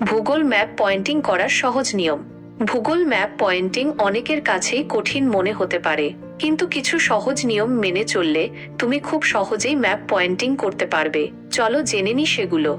ভূগোল map pointing করার সহজ নিয়ম। ভূগোল ম্যাপ পয়েন্টিং অনেকের কাছেই কঠিন মনে হতে পারে, কিন্তু কিছু সহজ নিয়ম মেনে চললে তুমি খুব সহজেই ম্যাপ পয়েন্টিং করতে পারবে। চলো জেনে নি সেগুলো।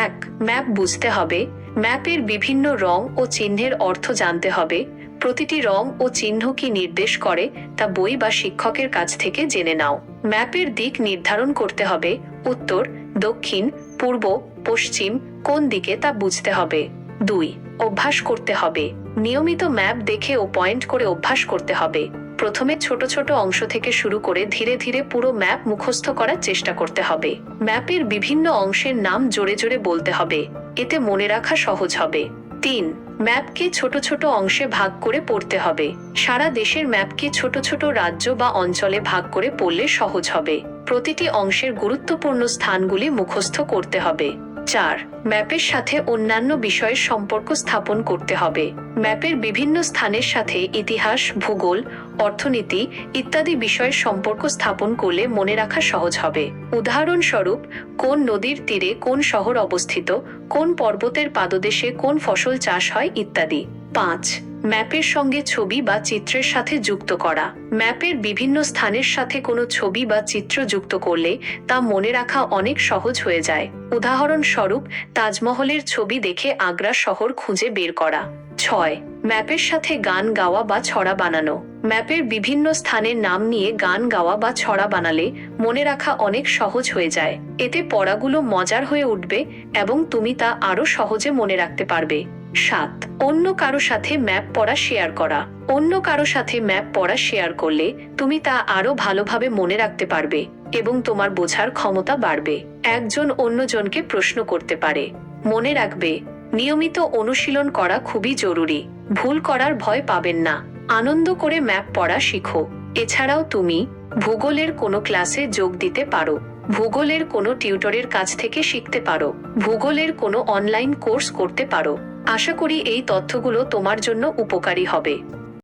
1. ম্যাপ বুঝতে হবে। ম্যাপের বিভিন্ন রং ও চিহ্নের অর্থ জানতে হবে। প্রতিটি রং ও চিহ্ন কি নির্দেশ করে তা বই বা শিক্ষকের কাছ থেকে জেনে নাও। ম্যাপের দিক নির্ধারণ করতে হবে। উত্তর, দক্ষিণ, পূর্ব, পশ্চিম কোন দিকে তা বুঝতে হবে। 2. অভ্যাস করতে হবে। নিয়মিত ম্যাপ দেখে ও পয়েন্ট করে অভ্যাস করতে হবে। প্রথমে ছোট ছোট অংশ থেকে শুরু করে ধীরে ধীরে পুরো ম্যাপ মুখস্থ করার চেষ্টা করতে হবে। ম্যাপের বিভিন্ন অংশের নাম জোরে জোরে বলতে হবে, এতে মনে রাখা সহজ হবে। 3. ম্যাপকে ছোট ছোট অংশে ভাগ করে পড়তে হবে। সারা দেশের ম্যাপকে ছোট ছোট রাজ্য বা অঞ্চলে ভাগ করে পড়লে সহজ হবে। প্রতিটি অংশের গুরুত্বপূর্ণ স্থানগুলি মুখস্থ করতে হবে। 4. ম্যাপের সাথে অন্যান্য বিষয়ের সম্পর্ক স্থাপন করতে হবে। ম্যাপের বিভিন্ন স্থানের সাথে ইতিহাস, ভূগোল, অর্থনীতি ইত্যাদি বিষয়ের সম্পর্ক স্থাপন করলে মনে রাখা সহজ হবে। উদাহরণস্বরূপ, কোন নদীর তীরে কোন শহর অবস্থিত, কোন পর্বতের পাদদেশে কোন ফসল চাষ হয় ইত্যাদি। 5. ম্যাপের সঙ্গে ছবি বা চিত্রের সাথে যুক্ত করা। ম্যাপের বিভিন্ন স্থানের সাথে কোনো ছবি বা চিত্র যুক্ত করলে তা মনে রাখা অনেক সহজ হয়ে যায়। উদাহরণস্বরূপ, তাজমহলের ছবি দেখে আগ্রা শহর খুঁজে বের করা। 6. ম্যাপের সাথে গান গাওয়া বা ছড়া বানানো। ম্যাপের বিভিন্ন স্থানের নাম নিয়ে গান গাওয়া বা ছড়া বানালে মনে রাখা অনেক সহজ হয়ে যায়। এতে পড়াগুলো মজার হয়ে উঠবে এবং তুমি তা আরো সহজে মনে রাখতে পারবে। 7. অন্য কারো সাথে ম্যাপ পড়া শেয়ার করা। অন্য কারো সাথে ম্যাপ পড়া শেয়ার করলে তুমি তা আরো ভালোভাবে মনে রাখতে পারবে এবং তোমার বোঝার ক্ষমতা বাড়বে। একজন অন্যজনকে প্রশ্ন করতে পারে। মনে রাখবে, নিয়মিত অনুশীলন করা খুবই জরুরি। ভুল করার ভয় পাবেন না। আনন্দ করে ম্যাপ পড়া শিখো। এছাড়াও তুমি ভূগোলের কোনো ক্লাসে যোগ দিতে পারো, ভূগোলের কোনো টিউটরের কাছ থেকে শিখতে পারো, ভূগোলের কোনো অনলাইন কোর্স করতে পারো। আশা করি এই তথ্যগুলো তোমার জন্য উপকারী হবে।